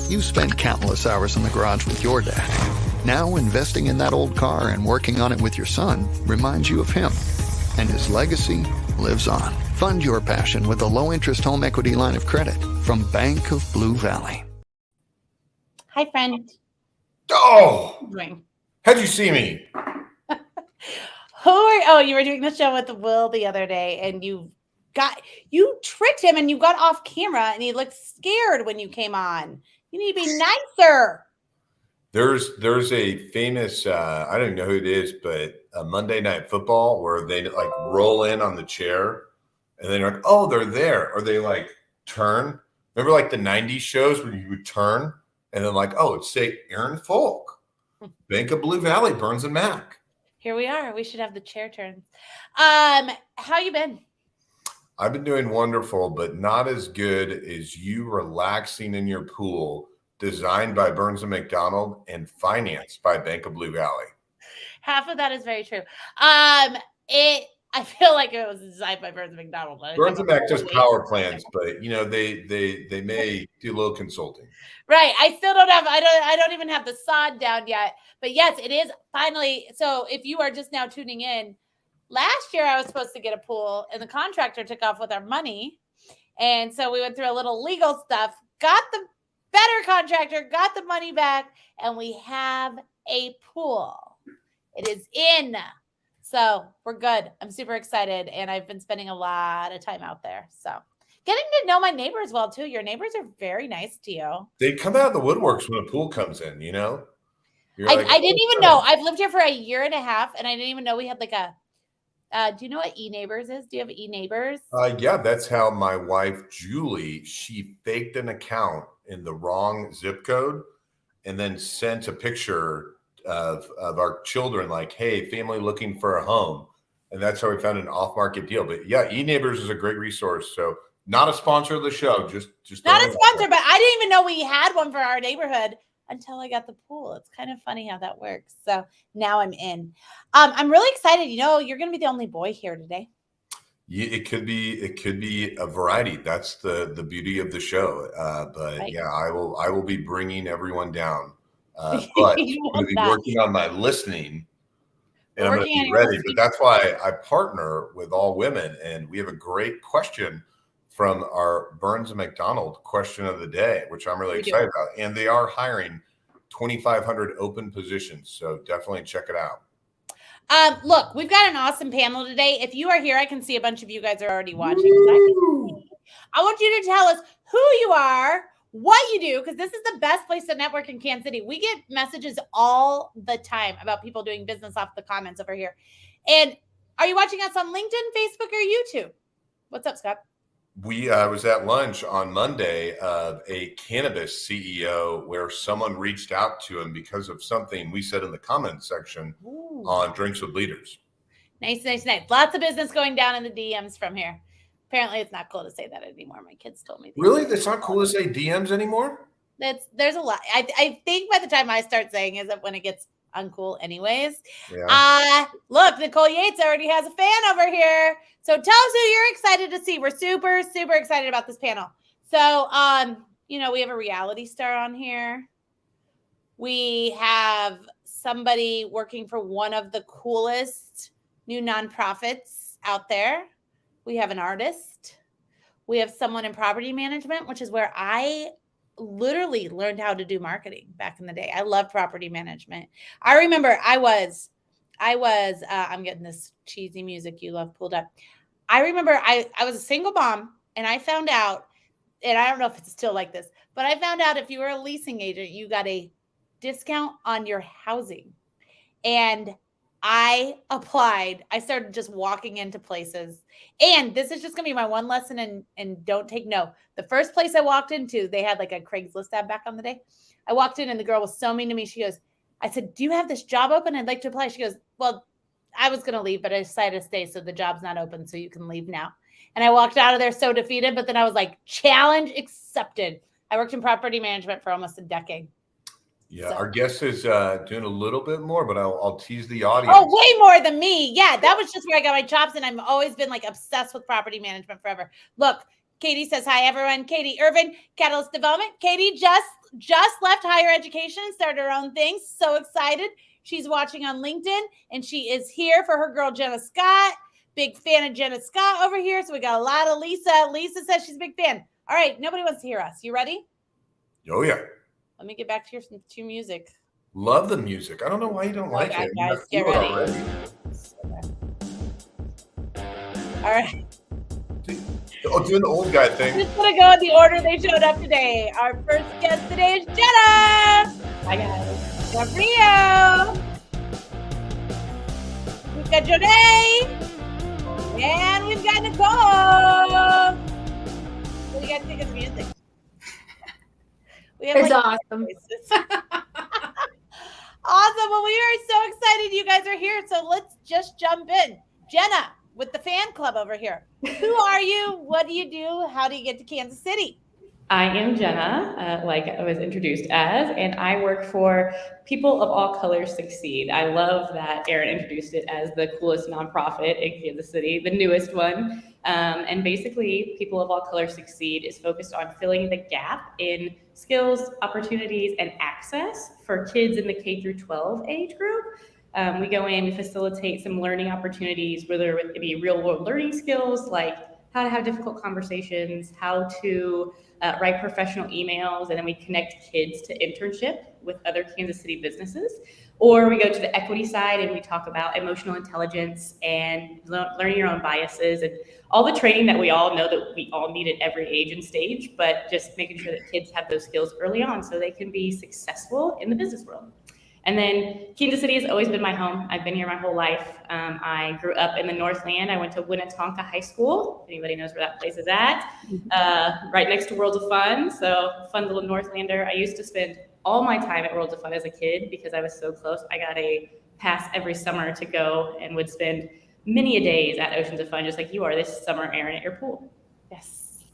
You've spent countless hours in the garage with your dad. Now investing in that old car and working on it with your son reminds you of him. And his legacy lives on. Fund your passion with a low-interest home equity line of credit from Bank of Blue Valley. Hi, friend. Oh! Ring. How'd you see me? You were doing the show with Will the other day, and you tricked him, and you got off camera, and he looked scared when you came on. You need to be nicer. There's a famous, I don't even know who it is, but a Monday Night Football where they like roll in on the chair and then you're like, oh, they're there. Or they like turn. Remember like the 90s shows where you would turn and then like, oh, it's say Aaron Fulk, Bank of Blue Valley, Burns and Mac. Here we are. We should have the chair turns. How you been? I've been doing wonderful, but not as good as you relaxing in your pool, designed by Burns and McDonnell and financed by Bank of Blue Valley. Half of that is very true. I feel like it was designed by Burns and McDonnell. Burns and Mac just power plans, but you know they may do a little consulting. Right. I don't even have the sod down yet. But yes, it is finally. So if you are just now tuning in, last year I was supposed to get a pool and the contractor took off with our money. And so we went through a little legal stuff, got the better contractor, got the money back, and we have a pool. It is in. So we're good. I'm super excited. And I've been spending a lot of time out there. So getting to know my neighbors well, too. Your neighbors are very nice to you. They come out of the woodworks when a pool comes in, you know? I didn't even know. I've lived here for a year and a half, and I didn't even know we had like a do you know what e-neighbors is? Do you have e-neighbors? Yeah, that's how my wife, Julie, she faked an account in the wrong zip code and then sent a picture of our children like, hey, family looking for a home. And that's how we found an off-market deal. But yeah, e-neighbors is a great resource. So not a sponsor of the show, just not a sponsor, but I didn't even know we had one for our neighborhood until I got the pool. It's kind of funny how that works. So now I'm in. I'm really excited. You know, you're going to be the only boy here today. Yeah, it could be a variety. That's the beauty of the show. But right. Yeah, I will be bringing everyone down. But I'm going to be working on my listening, and I'm going to be ready. But that's why I partner with all women, and we have a great question from our Burns and McDonnell question of the day, which I'm really excited about. And they are hiring 2,500 open positions. So definitely check it out. Look, we've got an awesome panel today. If you are here, I can see a bunch of you guys are already watching. I want you to tell us who you are, what you do, because this is the best place to network in Kansas City. We get messages all the time about people doing business off the comments over here. And are you watching us on LinkedIn, Facebook, or YouTube? What's up, Scott? We was at lunch on Monday of a cannabis CEO where someone reached out to him because of something we said in the comments section on Drinks with Leaders. Nice. Lots of business going down in the DMs from here. Apparently, it's not cool to say that anymore. My kids told me. Really? It's not cool to say DMs anymore? There's a lot. I think by the time I start saying is that when it gets uncool anyways. Yeah. Look, Nicole Yates already has a fan over here. So tell us who you're excited to see. We're super, super excited about this panel. So, we have a reality star on here. We have somebody working for one of the coolest new nonprofits out there. We have an artist. We have someone in property management, which is where I literally learned how to do marketing back in the day. I love property management. I remember I'm getting this cheesy music you love pulled up. I remember I was a single mom and I found out and I don't know if it's still like this, but I found out if you were a leasing agent, you got a discount on your housing. And I applied. I started just walking into places. And this is just going to be my one lesson, and don't take no. The first place I walked into, they had like a Craigslist ad back on the day. I walked in and the girl was so mean to me. She goes, I said, do you have this job open? I'd like to apply. She goes, well, I was going to leave, but I decided to stay. So the job's not open. So you can leave now. And I walked out of there so defeated, but then I was like, challenge accepted. I worked in property management for almost a decade. Yeah, so. Our guest is doing a little bit more, but I'll tease the audience. Oh, way more than me. Yeah, that was just where I got my chops, and I've always been like obsessed with property management forever. Look, Katie says, hi, everyone. Katie Irvin, Catalyst Development. Katie just left higher education and started her own thing. So excited. She's watching on LinkedIn, and she is here for her girl, Jenna Scott. Big fan of Jenna Scott over here. So we got a lot of Lisa. Lisa says she's a big fan. All right, nobody wants to hear us. You ready? Oh, yeah. Let me get back to your music. Love the music. I don't know why you don't like it. Guys, get ready. All right. Doing the old guy thing. I'm just going to go in the order they showed up today. Our first guest today is Jenna. Hi, guys. We got Rio. We've got Jonaie. And we've got Nicole. What do you guys think of the music? It's awesome. Awesome. Well, we are so excited you guys are here. So let's just jump in. Jenna, with the fan club over here. Who are you? What do you do? How do you get to Kansas City? I am Jenna, like I was introduced as, and I work for People of All Colors Succeed. I love that Aaron introduced it as the coolest nonprofit in Kansas City, the newest one. And basically, People of All Colors Succeed is focused on filling the gap in skills, opportunities, and access for kids in the K through 12 age group. We go in, we facilitate some learning opportunities, whether it be real world learning skills like how to have difficult conversations, how to write professional emails, and then we connect kids to internship with other Kansas City businesses. Or we go to the equity side and we talk about emotional intelligence and learning your own biases and all the training that we all know that we all need at every age and stage, but just making sure that kids have those skills early on so they can be successful in the business world. And then Kansas City has always been my home. I've been here my whole life. I grew up in the Northland. I went to Winnetonka High School. If anybody knows where that place is at, right next to Worlds of Fun. So fun little Northlander. I used to spend all my time at Worlds of Fun as a kid because I was so close. I got a pass every summer to go and would spend many a days at Oceans of Fun, just like you are this summer, Aaron, at your pool. Yes.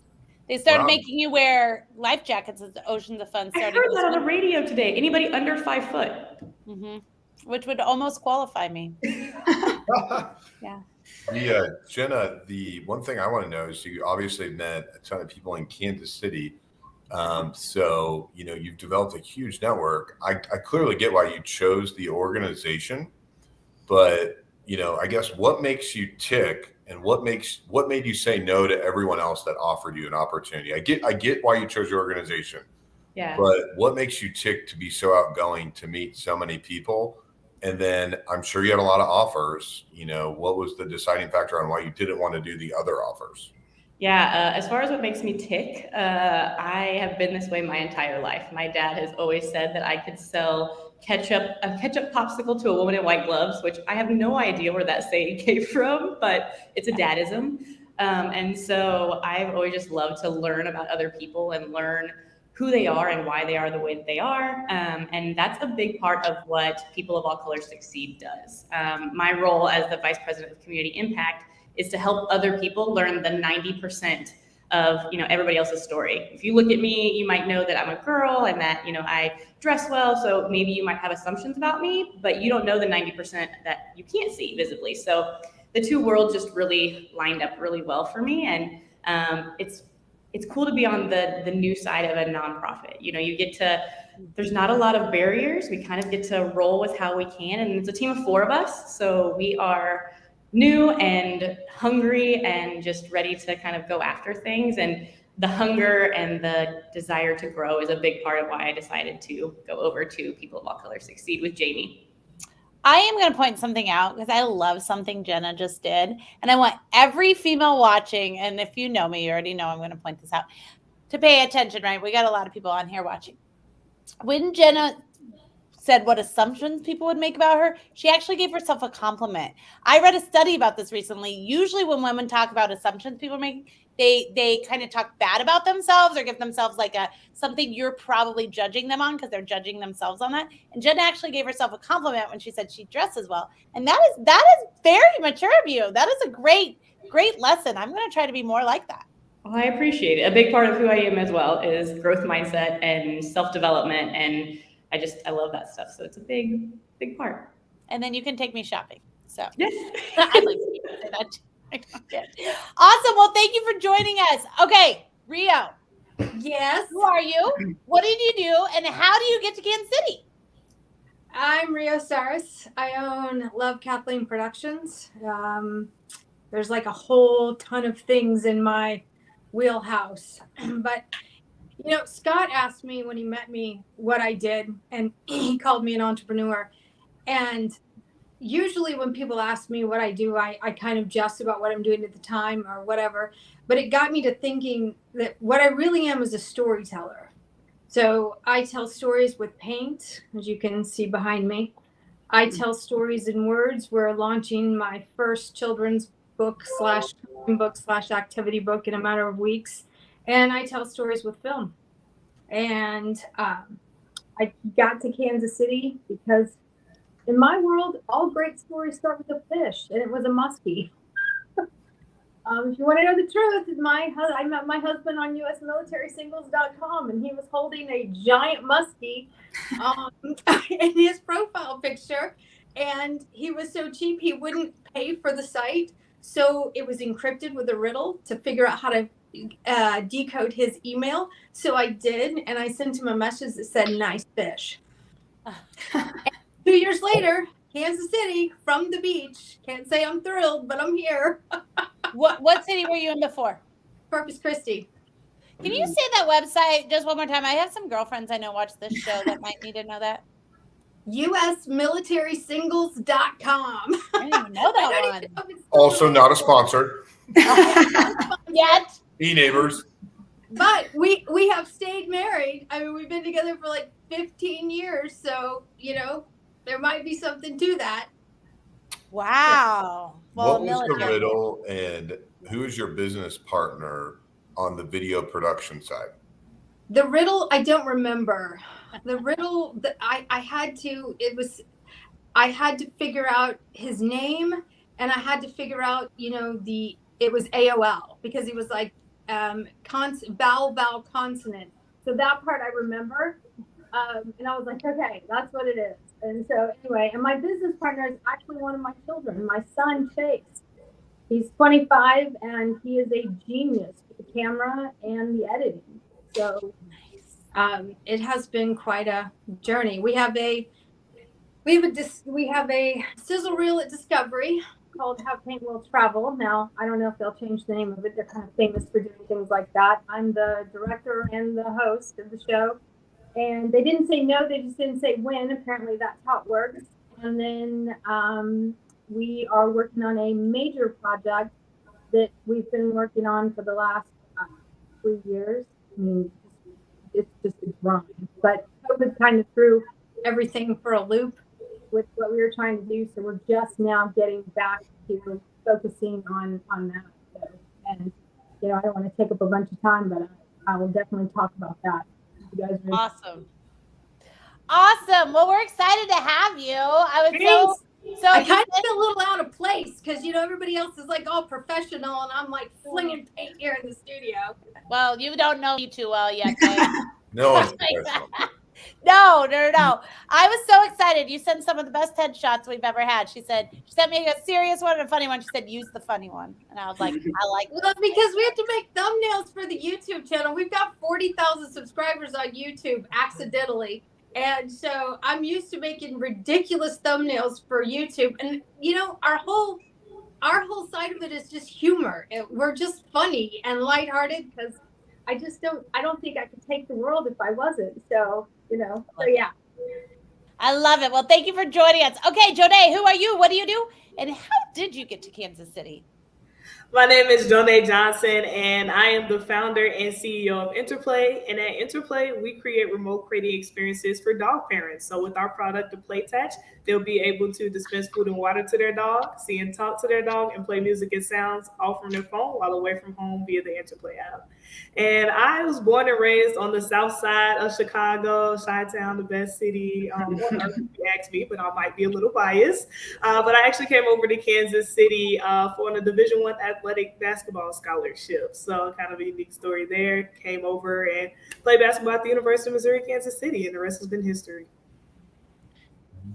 They started making you wear life jackets at the Oceans of Fun. I heard that on the radio today. Anybody under 5 foot. Mm-hmm. Which would almost qualify me. Yeah. Jenna, the one thing I want to know is you obviously met a ton of people in Kansas City. So, you've developed a huge network. I clearly get why you chose the organization, but, I guess what makes you tick and what made you say no to everyone else that offered you an opportunity? I get why you chose your organization. Yeah. But what makes you tick to be so outgoing, to meet so many people? And then I'm sure you had a lot of offers. What was the deciding factor on why you didn't want to do the other offers? Yeah, as far as what makes me tick, I have been this way my entire life. My dad has always said that I could sell a ketchup popsicle to a woman in white gloves, which I have no idea where that saying came from, but it's a dadism. And so I've always just loved to learn about other people and learn who they are and why they are the way that they are. And that's a big part of what People of All Colors Succeed does. My role as the Vice President of Community Impact is to help other people learn the 90% of everybody else's story. If you look at me, you might know that I'm a girl and that I dress well, so maybe you might have assumptions about me, but you don't know the 90% that you can't see visibly. So the two worlds just really lined up really well for me, and it's cool to be on the new side of a nonprofit. There's not a lot of barriers. We kind of get to roll with how we can, and it's a team of 4 of us, so we are new and hungry and just ready to kind of go after things. And the hunger and the desire to grow is a big part of why I decided to go over to People of All Colors Succeed with Jamie. I am going to point something out because I love something Jenna just did. And I want every female watching, and if you know me, you already know I'm going to point this out. to pay attention, right? We got a lot of people on here watching. When Jenna said what assumptions people would make about her, she actually gave herself a compliment. I read a study about this recently. Usually when women talk about assumptions people make, they kind of talk bad about themselves or give themselves like something you're probably judging them on because they're judging themselves on that. And Jenna actually gave herself a compliment when she said she dresses well. And that is very mature of you. That is a great lesson. I'm going to try to be more like that. Well, I appreciate it. A big part of who I am as well is growth mindset and self-development. And I love that stuff. So it's a big part. And then you can take me shopping. So yes. I'd like to say that. Awesome. Well, thank you for joining us. Okay, Rio. Yes. Who are you? What did you do? And how do you get to Kansas City? I'm Rio Saress. I own Love Kathleen Productions. There's like a whole ton of things in my wheelhouse. But, Scott asked me when he met me what I did, and he called me an entrepreneur. And usually when people ask me what I do, I kind of jest about what I'm doing at the time or whatever. But it got me to thinking that what I really am is a storyteller. So I tell stories with paint, as you can see behind me. I tell stories in words. We're launching my first children's book / activity book in a matter of weeks. And I tell stories with film. And I got to Kansas City because in my world, all great stories start with a fish, and it was a muskie. If you want to know the truth, I met my husband on usmilitarySingles.com, and he was holding a giant muskie in his profile picture. And he was so cheap, he wouldn't pay for the site. So it was encrypted with a riddle to figure out how to decode his email. So I did, and I sent him a message that said, "Nice fish." 2 years later, Kansas City, from the beach. Can't say I'm thrilled, but I'm here. What city were you in before? Corpus Christi. Can you say that website just one more time? I have some girlfriends I know watch this show that might need to know that. usmilitarySingles.com. I didn't even know that one. Also not a sponsor. Yet. E-neighbors. But we have stayed married. I mean, we've been together for like 15 years. So, there might be something to that. Wow. Well, what was the riddle, and who is your business partner on the video production side? The riddle, I don't remember. The riddle that I had to figure out his name, and I had to figure out, it was AOL because he was like vowel consonant. So that part I remember. And I was like, okay, that's what it is. And so anyway, and my business partner is actually one of my children, my son, Chase. He's 25 and he is a genius with the camera and the editing. So it has been quite a journey. We have a sizzle reel at Discovery called How Paint Will Travel. Now, I don't know if they'll change the name of it. They're kind of famous for doing things like that. I'm the director and the host of the show. And they didn't say no, they just didn't say when. Apparently that's how it works. And then we are working on a major project that we've been working on for the last 3 years. I mean, it's just a grind. But COVID kind of threw everything for a loop with what we were trying to do. So we're just now getting back to focusing on that. So, and, I don't want to take up a bunch of time, but I will definitely talk about that. You guys are awesome. Well, we're excited to have you. I kind of feel a little out of place because everybody else is like all professional and I'm like flinging paint here in the studio. Well, you don't know me too well yet. No one's professional. No. I was so excited. You sent some of the best headshots we've ever had. She sent me a serious one and a funny one. She said, use the funny one. And I was like, I like Well, because we have to make thumbnails for the YouTube channel. We've got 40,000 subscribers on YouTube accidentally. And so I'm used to making ridiculous thumbnails for YouTube. And, our whole side of it is just humor. We're just funny and lighthearted because I don't think I could take the world if I wasn't. So, so yeah. I love it. Well, thank you for joining us. Okay, Jonaie, who are you? What do you do? And how did you get to Kansas City? My name is Jonay Johnson, and I am the founder and CEO of Interplay. And at Interplay, we create remote creating experiences for dog parents. So with our product, the Play Touch, they'll be able to dispense food and water to their dog, see and talk to their dog, and play music and sounds all from their phone while away from home via the Interplay app. And I was born and raised on the south side of Chicago, Chi-Town, the best city on earth, if you ask me, but I might be a little biased. But I actually came over to Kansas City for a Division I athletic basketball scholarship. So kind of a unique story there. Came over and played basketball at the University of Missouri, Kansas City, and the rest has been history.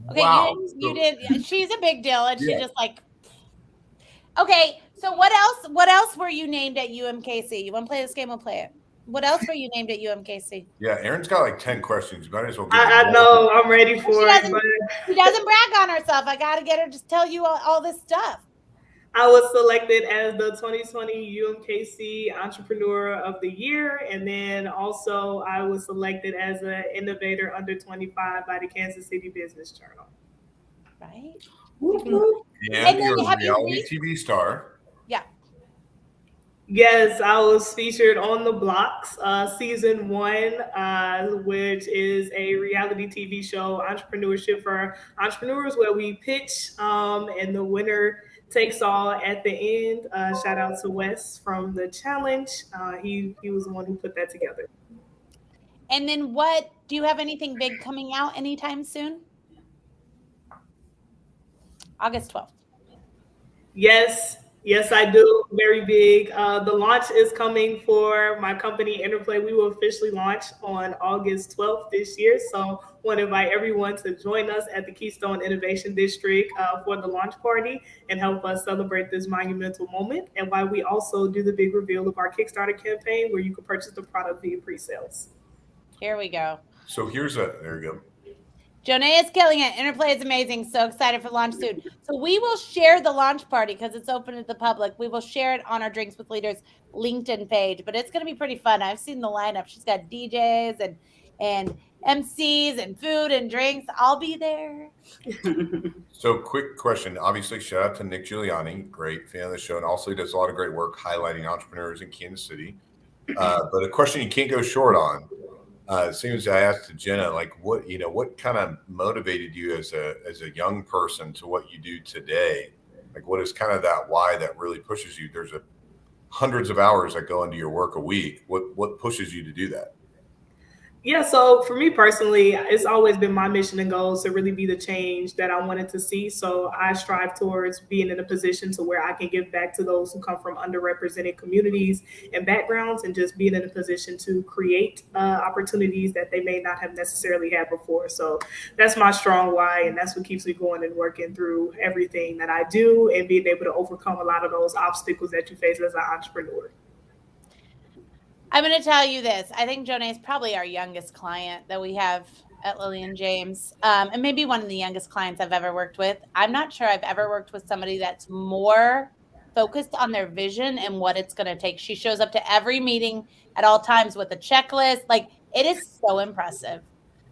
Okay, wow. You did. She's a big deal, and she just like. Okay, so what else were you named at UMKC? You want to play this game? We'll play it. What else were you named at UMKC? Yeah, Erin's got like 10 questions. You might as well get I know. I'm ready for it. She doesn't brag on herself. I got to get her to tell you all this stuff. I was selected as the 2020 UMKC Entrepreneur of the Year. And then also I was selected as an Innovator Under 25 by the Kansas City Business Journal. Right. And you're a reality TV star. Yeah. Yes, I was featured on The Blocks, season 1, which is a reality TV show, entrepreneurship for entrepreneurs, where we pitch and the winner takes all at the end. Shout out to Wes from the challenge. He was the one who put that together. And then do you have anything big coming out anytime soon? August 12th. Yes, I do. Very big. The launch is coming for my company, Interplay. We will officially launch on August 12th this year. So I want to invite everyone to join us at the Keystone Innovation District for the launch party and help us celebrate this monumental moment. And while we also do the big reveal of our Kickstarter campaign, where you can purchase the product via pre-sales. Here we go. So there you go. Jonaie is killing it. Interplay is amazing. So excited for launch soon. So we will share the launch party because it's open to the public. We will share it on our Drinks with Leaders LinkedIn page, but it's going to be pretty fun. I've seen the lineup. She's got DJs and MCs and food and drinks. I'll be there. So quick question. Obviously, shout out to Nick Giuliani, great fan of the show, and also he does a lot of great work highlighting entrepreneurs in Kansas City. But a question you can't go short on. It seems I asked to Jenna, like what kind of motivated you as a young person to what you do today? Like what is kind of that why that really pushes you? There's hundreds of hours that go into your work a week. What pushes you to do that? Yeah, so for me personally, it's always been my mission and goals to really be the change that I wanted to see. So I strive towards being in a position to where I can give back to those who come from underrepresented communities and backgrounds, and just being in a position to create opportunities that they may not have necessarily had before. So that's my strong why, and that's what keeps me going and working through everything that I do and being able to overcome a lot of those obstacles that you face as an entrepreneur. I'm going to tell you this. I think Jonaie is probably our youngest client that we have at Lillian James, and maybe one of the youngest clients I've ever worked with. I'm not sure I've ever worked with somebody that's more focused on their vision and what it's going to take. She shows up to every meeting at all times with a checklist. Like, it is so impressive.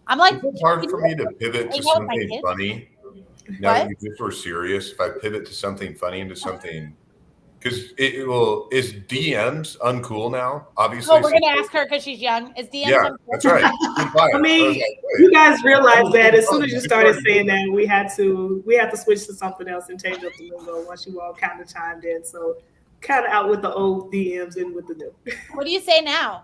I'm like, it's hard for me to pivot to something funny. Now that you just were serious, if I pivot to something funny into something. Because is DMs uncool now? Obviously. Oh, we're going to ask her because she's young. Is DMs uncool? That's right. I mean, you guys realize that as soon as you started saying that, we had to switch to something else and change up the lingo once you all kind of chimed in. So kind of out with the old DMs and with the new. What do you say now?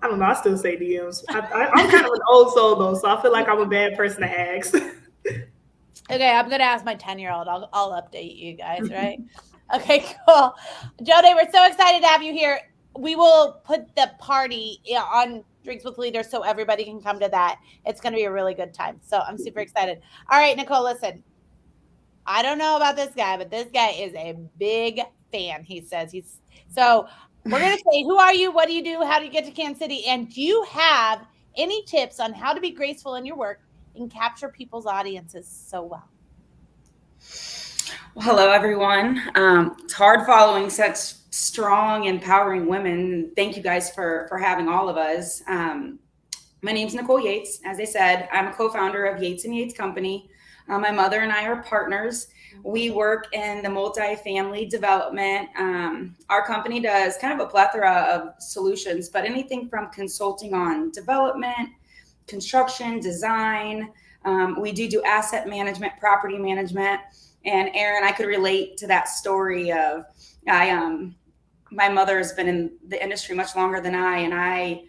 I don't know. I still say DMs. I'm kind of an old soul though, so I feel like I'm a bad person to ask. Okay, I'm going to ask my 10-year-old. I'll update you guys, right? Okay, cool. Jonaie, we're so excited to have you here. We will put the party on Drinks with Leaders so everybody can come to that. It's going to be a really good time. So I'm super excited. All right, Nicole, listen. I don't know about this guy, but this guy is a big fan, he says. So we're going to say, who are you? What do you do? How do you get to Kansas City? And do you have any tips on how to be graceful in your work and capture people's audiences so well? Well, hello, everyone. It's hard following such strong, empowering women. Thank you guys for having all of us. My name's Nicole Yates. As I said, I'm a co-founder of Yates & Yates Company. My mother and I are partners. We work in the multifamily development. Our company does kind of a plethora of solutions, but anything from consulting on development, construction, design. We do asset management, property management. And Aaron, I could relate to that story of my mother has been in the industry much longer than I, and I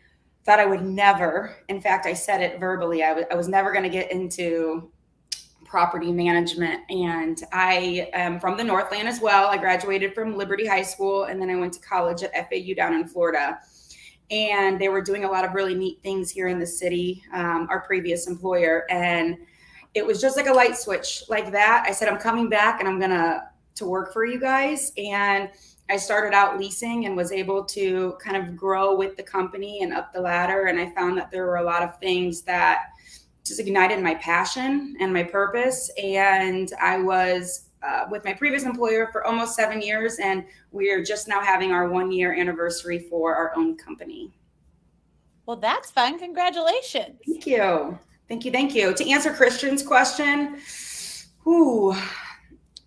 thought I would never, in fact, I said it verbally, I was never going to get into property management. And I am from the Northland as well. I graduated from Liberty High School, and then I went to college at FAU down in Florida. And they were doing a lot of really neat things here in the city, our previous employer. And it was just like a light switch like that. I said, I'm coming back and I'm going to work for you guys. And I started out leasing and was able to kind of grow with the company and up the ladder. And I found that there were a lot of things that just ignited my passion and my purpose. And I was with my previous employer for almost 7 years. And we're just now having our 1-year anniversary for our own company. Well, that's fun. Congratulations. Thank you. Thank you. Thank you. To answer Christian's question,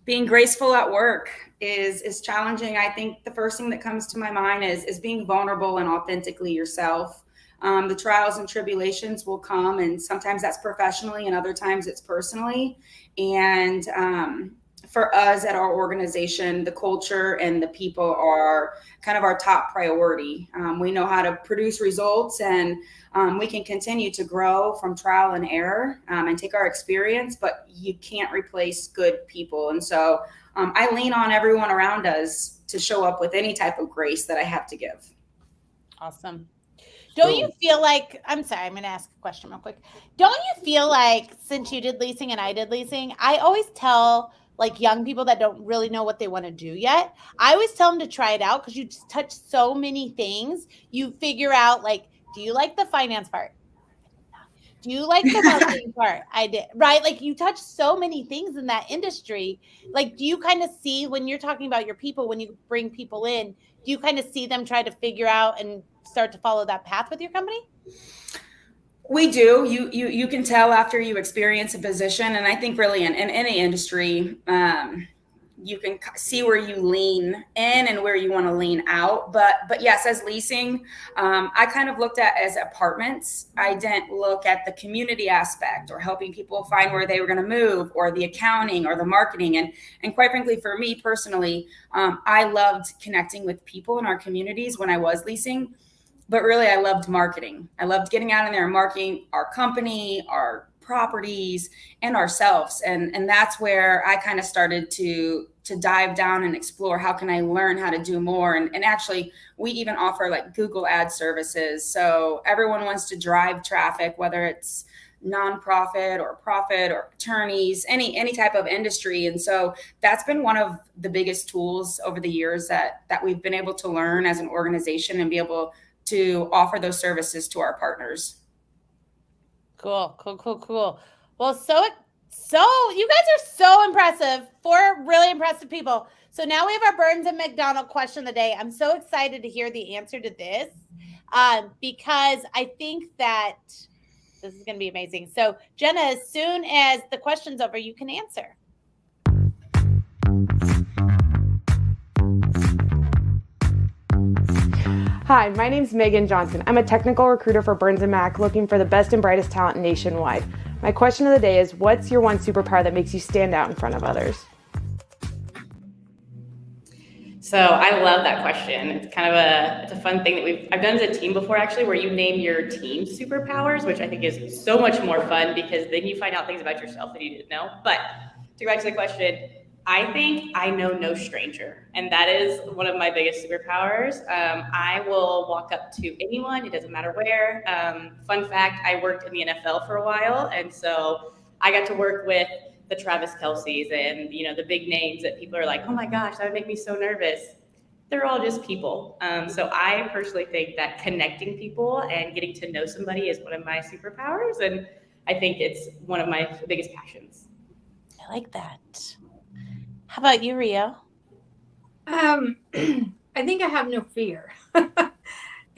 being graceful at work is challenging. I think the first thing that comes to my mind is being vulnerable and authentically yourself. The trials and tribulations will come, and sometimes that's professionally and other times it's personally. And for us at our organization, the culture and the people are kind of our top priority. We know how to produce results, and we can continue to grow from trial and error and take our experience, but you can't replace good people. And so I lean on everyone around us to show up with any type of grace that I have to give. Awesome. Don't you feel like, I'm sorry, I'm going to ask a question real quick. Don't you feel like, since you did leasing and I did leasing, I always tell like young people that don't really know what they want to do yet, I always tell them to try it out, because you touch so many things. You figure out, like, do you like the finance part? Do you like the marketing part? I did. Right? Like, you touch so many things in that industry. Like, do you kind of see, when you're talking about your people, when you bring people in, do you kind of see them try to figure out and start to follow that path with your company? We do. You can tell after you experience a position. And I think really in any industry, you can see where you lean in and where you want to lean out. But yes, as leasing, I kind of looked at as apartments. I didn't look at the community aspect or helping people find where they were going to move, or the accounting or the marketing. And quite frankly, for me personally, I loved connecting with people in our communities when I was leasing. But really, I loved marketing. I loved getting out in there and marketing our company, our properties, and ourselves. And that's where I kind of started to dive down and explore, how can I learn how to do more? And actually, we even offer like Google ad services. So everyone wants to drive traffic, whether it's nonprofit or profit or attorneys, any type of industry. And so that's been one of the biggest tools over the years that we've been able to learn as an organization and be able to offer those services to our partners. Cool. Well, so you guys are so impressive. 4 really impressive people. So now we have our Burns and McDonnell question of the day. I'm so excited to hear the answer to this because I think that this is going to be amazing. So Jenna, as soon as the question's over, you can answer. Hi, my name's Megan Johnson. I'm a technical recruiter for Burns & Mac, looking for the best and brightest talent nationwide. My question of the day is, what's your one superpower that makes you stand out in front of others? So I love that question. It's kind of it's a fun thing that I've done as a team before, actually, where you name your team superpowers, which I think is so much more fun because then you find out things about yourself that you didn't know. But to go back to the question, I think I know no stranger, and that is one of my biggest superpowers. I will walk up to anyone, it doesn't matter where. Fun fact, I worked in the NFL for a while, and so I got to work with the Travis Kelce's and, the big names that people are like, oh my gosh, that would make me so nervous. They're all just people. So I personally think that connecting people and getting to know somebody is one of my superpowers, and I think it's one of my biggest passions. I like that. How about you, Rio? I think I have no fear.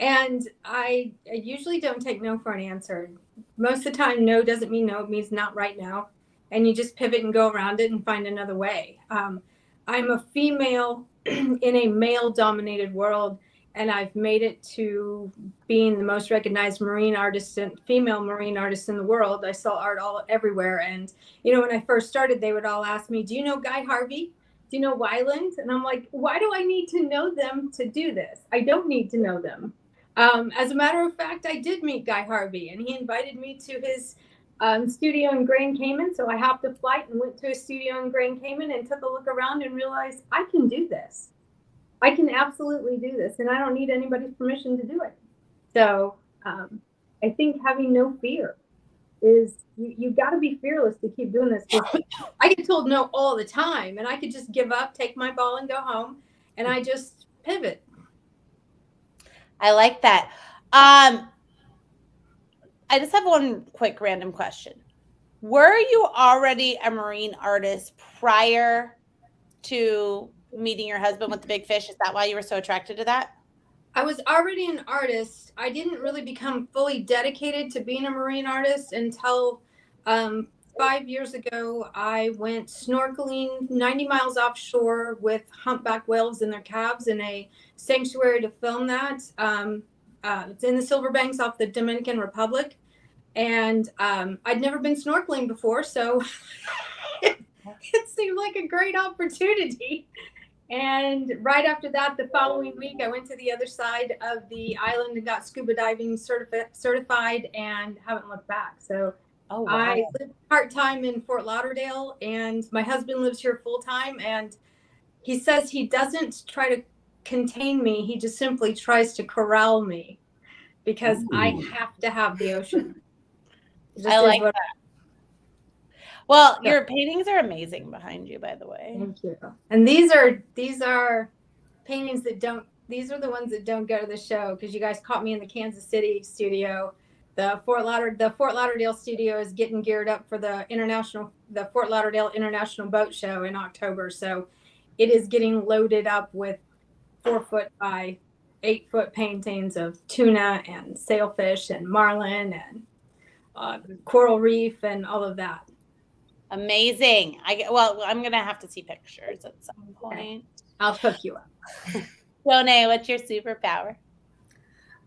And I usually don't take no for an answer. Most of the time, no doesn't mean no. It means not right now. and you just pivot and go around it and find another way. I'm a female in a male-dominated world, and I've made it to being the most recognized female marine artist in the world. I sell art everywhere. And, when I first started, they would all ask me, do you know Guy Harvey? Do you know Wyland? And I'm like, why do I need to know them to do this? I don't need to know them. As a matter of fact, I did meet Guy Harvey, and he invited me to his studio in Grand Cayman. So I hopped a flight and went to a studio in Grand Cayman and took a look around and realized I can do this. I can absolutely do this, and I don't need anybody's permission to do it. So I think having no fear is, you got to be fearless to keep doing this. I get told no all the time, and I could just give up, take my ball and go home, and I just pivot. I like that. I just have one quick random question. Were you already a marine artist prior to meeting your husband with the big fish? Is that why you were so attracted to that? I was already an artist. I didn't really become fully dedicated to being a marine artist until 5 years ago. I went snorkeling 90 miles offshore with humpback whales in their calves in a sanctuary to film that. It's in the Silver Banks off the Dominican Republic. And I'd never been snorkeling before, so it seemed like a great opportunity. And right after that, the following week, I went to the other side of the island and got scuba diving certified and haven't looked back. So wow. I live part-time in Fort Lauderdale, and my husband lives here full-time. And he says he doesn't try to contain me. He just simply tries to corral me because I have to have the ocean. I like that. Well, your paintings are amazing behind you, by the way. Thank you. And these are paintings these are the ones that don't go to the show, because you guys caught me in the Kansas City studio. The Fort Lauderdale studio is getting geared up for the Fort Lauderdale International Boat Show in October. So it is getting loaded up with 4-foot by 8-foot paintings of tuna and sailfish and marlin and coral reef and all of that. Amazing. I'm going to have to see pictures at some point. I'll hook you up. Jonaie, what's your superpower?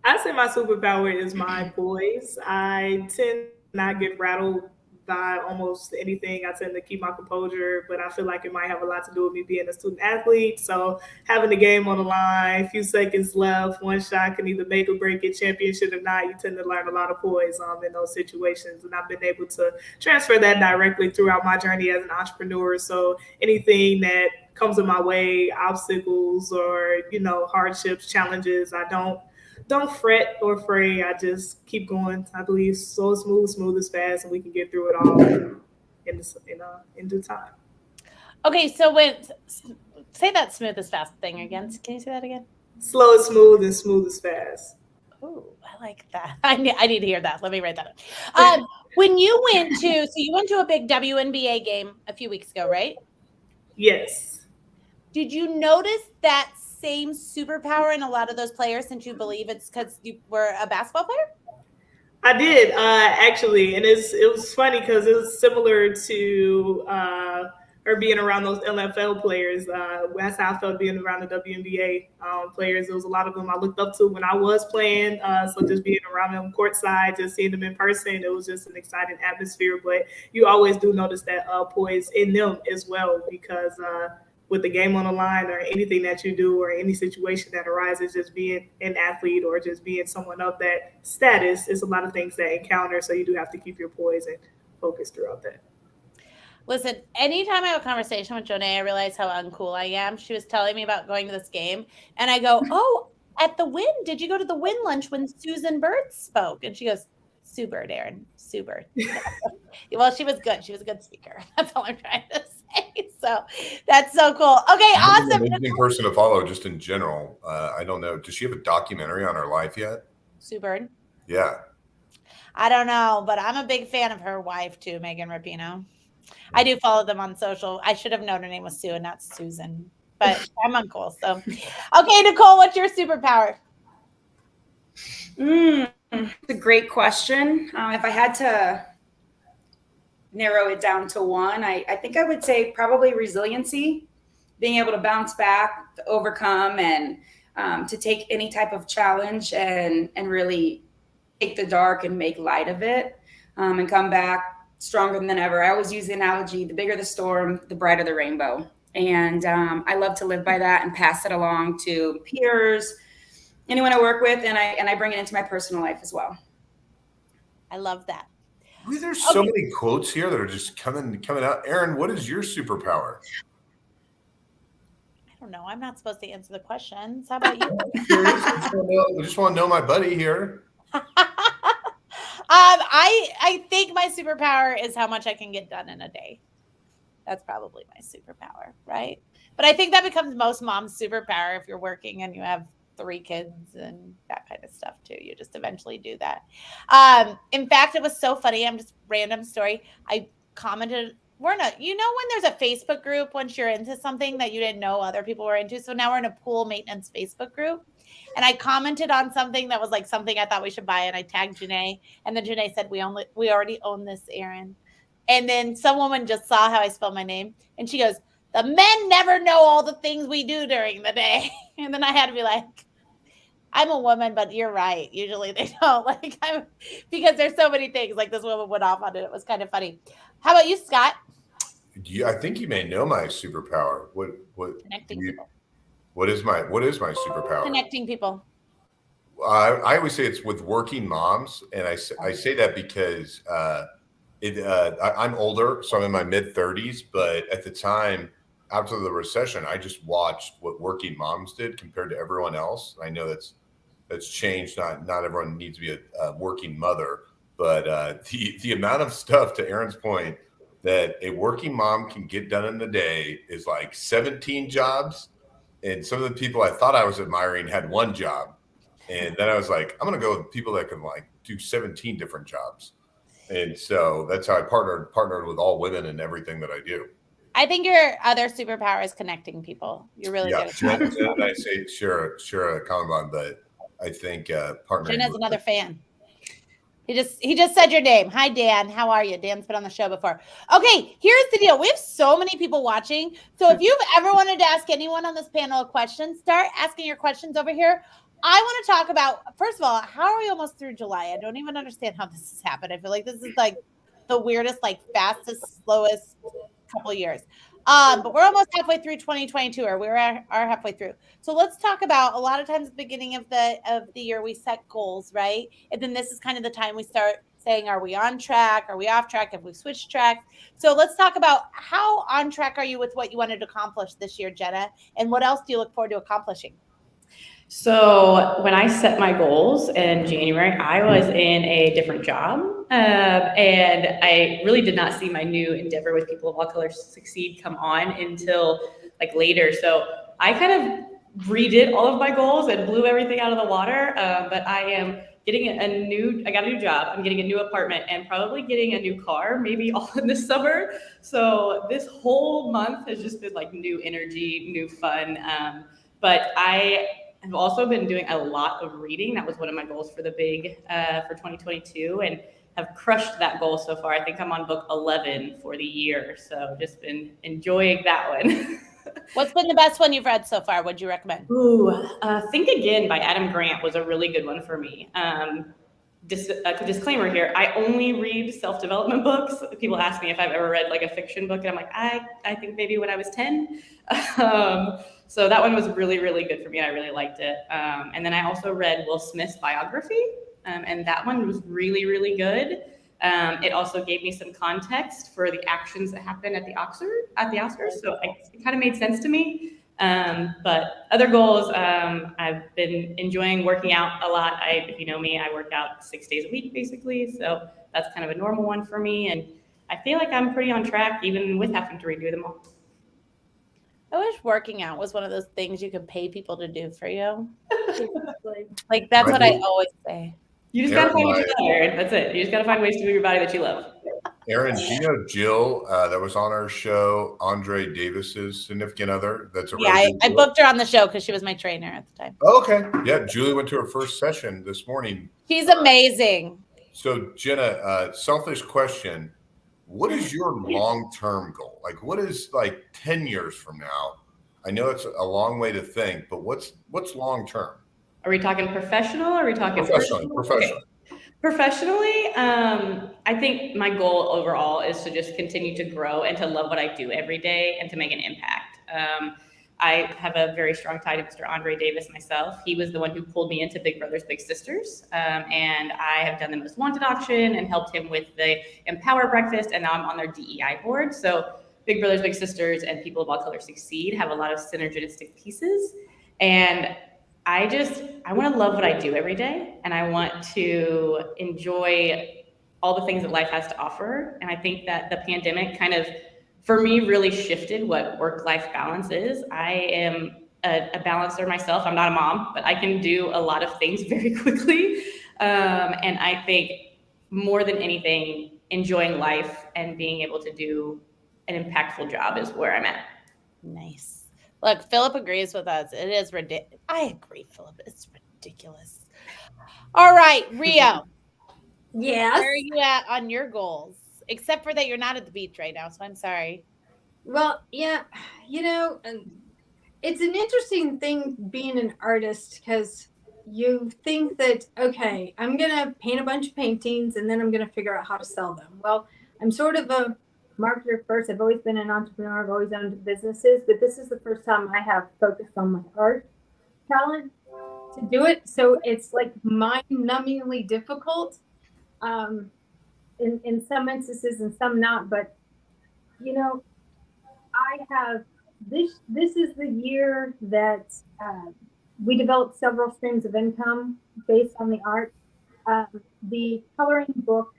I say my superpower is my poise. I tend to not get rattled by almost anything. I tend to keep my composure, but I feel like it might have a lot to do with me being a student athlete. So having the game on the line, a few seconds left, one shot can either make or break it, championship or not. You tend to learn a lot of poise in those situations. And I've been able to transfer that directly throughout my journey as an entrepreneur. So anything that comes in my way, obstacles or, hardships, challenges, I don't fret or fray. I just keep going. I believe slow is smooth is fast, and we can get through it all in due time. Okay, so say that smooth is fast thing again. Can you say that again? Slow is smooth and smooth is fast. Oh, I like that. I need to hear that. Let me write that up. When you went to a big WNBA game a few weeks ago, right? Yes. Did you notice that same superpower in a lot of those players, since you believe it's because you were a basketball player? I did actually, and it was funny because it was similar to her being around those NFL players. That's how I felt being around the WNBA players. There was a lot of them I looked up to when I was playing. So just being around them courtside, just seeing them in person, it was just an exciting atmosphere. But you always do notice that poise in them as well, because with the game on the line or anything that you do or any situation that arises, just being an athlete or just being someone of that status, is a lot of things that encounter. So you do have to keep your poise and focus throughout that. Listen, anytime I have a conversation with Jonaie, I realize how uncool I am. She was telling me about going to this game, and I go, "Oh, at the Win, did you go to the Win lunch when Susan Bird spoke?" And she goes, "Sue Bird, Aaron, Sue Bird." Well, she was good. She was a good speaker. That's all I'm trying to say. So that's so cool. Okay, awesome. Amazing person to follow, just in general. I don't know. Does she have a documentary on her life yet? Sue Bird? Yeah. I don't know, but I'm a big fan of her wife too, Megan Rapinoe. I do follow them on social. I should have known her name was Sue and not Susan, but I'm uncool. So, okay, Nicole, what's your superpower? It's a great question. If I had narrow it down to one, I think I would say probably resiliency, being able to bounce back, to overcome, and to take any type of challenge and really take the dark and make light of it, and come back stronger than ever. I always use the analogy, the bigger the storm, the brighter the rainbow. And I love to live by that and pass it along to peers, anyone I work with, and I bring it into my personal life as well. I love that. There's so many quotes here that are just coming out. Erin, what is your superpower? I don't know. I'm not supposed to answer the questions. How about you? I just want to know my buddy here. I think my superpower is how much I can get done in a day. That's probably my superpower, right? But I think that becomes most moms' superpower if you're working and you have 3 kids and that kind of stuff too. You just eventually do that. In fact, it was so funny. I'm just random story. I commented, when there's a Facebook group once you're into something that you didn't know other people were into. So now we're in a pool maintenance Facebook group. And I commented on something that was like something I thought we should buy. And I tagged Jonaie. And then Jonaie said, we already own this, Erin. And then some woman just saw how I spelled my name. And she goes, the men never know all the things we do during the day. And then I had to be like, I'm a woman, but you're right. Usually they don't. Because there's so many things. Like this woman went off on it. It was kind of funny. How about you, Scott? I think you may know my superpower. Connecting people. What is my superpower? Connecting people. I always say it's with working moms, and I say that because I'm older, so I'm in my mid-30s. But at the time, after the recession, I just watched what working moms did compared to everyone else. I know that's changed. Not everyone needs to be a working mother, but the amount of stuff, to Erin's point, that a working mom can get done in the day is like 17 jobs. And some of the people I thought I was admiring had 1 job. And then I was like, I'm going to go with people that can like do 17 different jobs. And so that's how I partnered with all women in everything that I do. I think your other superpower is connecting people. You're really good at that. Jenna and I say share a common bond, but I think partnering. Jenna's another fan. He just said your name. Hi, Dan. How are you? Dan's been on the show before. Okay, here's the deal. We have so many people watching. So if you've ever wanted to ask anyone on this panel a question, start asking your questions over here. I want to talk about, first of all, how are we almost through July? I don't even understand how this has happened. I feel like this is like the weirdest, like fastest, slowest couple of years. But we're almost halfway through 2022, or we are halfway through. So let's talk about, a lot of times at the beginning of the year, we set goals, right? And then this is kind of the time we start saying, are we on track? Are we off track? Have we switched tracks? So let's talk about how on track are you with what you wanted to accomplish this year, Jenna? And what else do you look forward to accomplishing? So when I set my goals in January, I was in a different job. And I really did not see my new endeavor with People of All Colors Succeed come on until like later. So I kind of redid all of my goals and blew everything out of the water. But I am getting I got a new job. I'm getting a new apartment and probably getting a new car, maybe all in the summer. So this whole month has just been like new energy, new fun. But I've also been doing a lot of reading. That was one of my goals for the big for 2022, and have crushed that goal so far. I think I'm on book 11 for the year. So just been enjoying that one. What's been the best one you've read so far? What'd you recommend? Think Again by Adam Grant was a really good one for me. Disclaimer here, I only read self-development books. People ask me if I've ever read like a fiction book, and I'm like, I think maybe when I was 10. So that one was really, really good for me. I really liked it. And then I also read Will Smith's biography, and that one was really, really good. It also gave me some context for the actions that happened at the Oscars. So it kind of made sense to me. But other goals, I've been enjoying working out a lot. If you know me, I work out 6 days a week, basically. So that's kind of a normal one for me. And I feel like I'm pretty on track, even with having to redo them all. I wish working out was one of those things you could pay people to do for you. Like that's what I always say. You just gotta find what you love, Erin. That's it. You just gotta find ways to move your body that you love. Erin, do you know Jill that was on our show, Andre Davis's significant other? I booked her on the show because she was my trainer at the time. Oh, okay. Yeah, Julie went to her first session this morning. She's amazing. So Jenna, selfish question. what is your long-term goal? Like, what is like 10 years from now? I know it's a long way to think, but what's long-term? Are we talking professional? Or are we talking professionally? Okay. Professionally, I think my goal overall is to just continue to grow and to love what I do every day and to make an impact. I have a very strong tie to Mr. Andre Davis myself. He was the one who pulled me into Big Brothers Big Sisters, and I have done the Most Wanted auction and helped him with the Empower Breakfast, and now I'm on their DEI board. So Big Brothers Big Sisters and People of All Colors Succeed have a lot of synergistic pieces, and I want to love what I do every day, and I want to enjoy all the things that life has to offer. And I think that the pandemic kind of, for me, really shifted what work-life balance is. I am a balancer myself. I'm not a mom, but I can do a lot of things very quickly. And I think more than anything, enjoying life and being able to do an impactful job is where I'm at. Nice. Look, Philip agrees with us. It is ridiculous. I agree, Philip. It's ridiculous. All right, Rio. Yes. Where are you at on your goals? Except for that you're not at the beach right now, so I'm sorry. Well, yeah, it's an interesting thing being an artist, because you think that, okay, I'm going to paint a bunch of paintings and then I'm going to figure out how to sell them. Well, I'm sort of a marketer first. I've always been an entrepreneur. I've always owned businesses, but this is the first time I have focused on my art talent to do it. So it's like mind-numbingly difficult in some instances and some not. But, I have this is the year that we developed several streams of income based on the art. The coloring book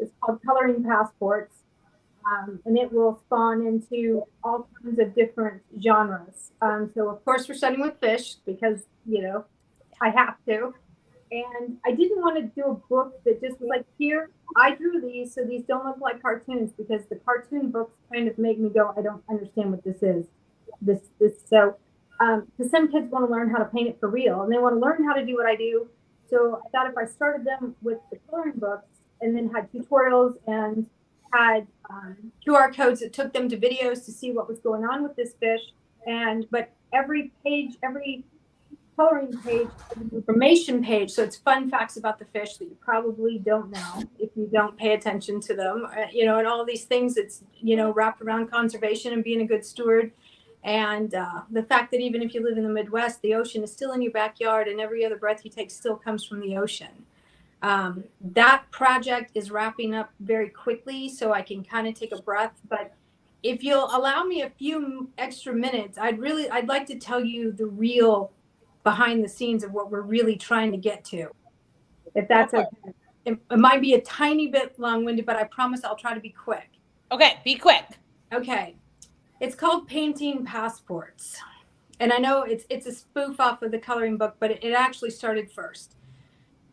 is called Coloring Passports. And it will spawn into all kinds of different genres. So, of course, we're starting with fish because, I have to. And I didn't want to do a book that just was like, here, I drew these, so these don't look like cartoons, because the cartoon books kind of make me go, I don't understand what this is. So, because some kids want to learn how to paint it for real, and they want to learn how to do what I do. So I thought if I started them with the coloring books and then had tutorials and had QR codes that took them to videos to see what was going on with this fish. But every coloring page is an information page. So it's fun facts about the fish that you probably don't know if you don't pay attention to them, and all these things. It's, wrapped around conservation and being a good steward. And the fact that even if you live in the Midwest, the ocean is still in your backyard, and every other breath you take still comes from the ocean. That project is wrapping up very quickly, so I can kind of take a breath. But if you'll allow me a few extra minutes, I'd like to tell you the real behind the scenes of what we're really trying to get to, if that's okay. It might be a tiny bit long-winded, but I promise I'll try to be quick. Okay, be quick. Okay. It's called Painting Passports. And I know it's a spoof off of the coloring book, but it actually started first.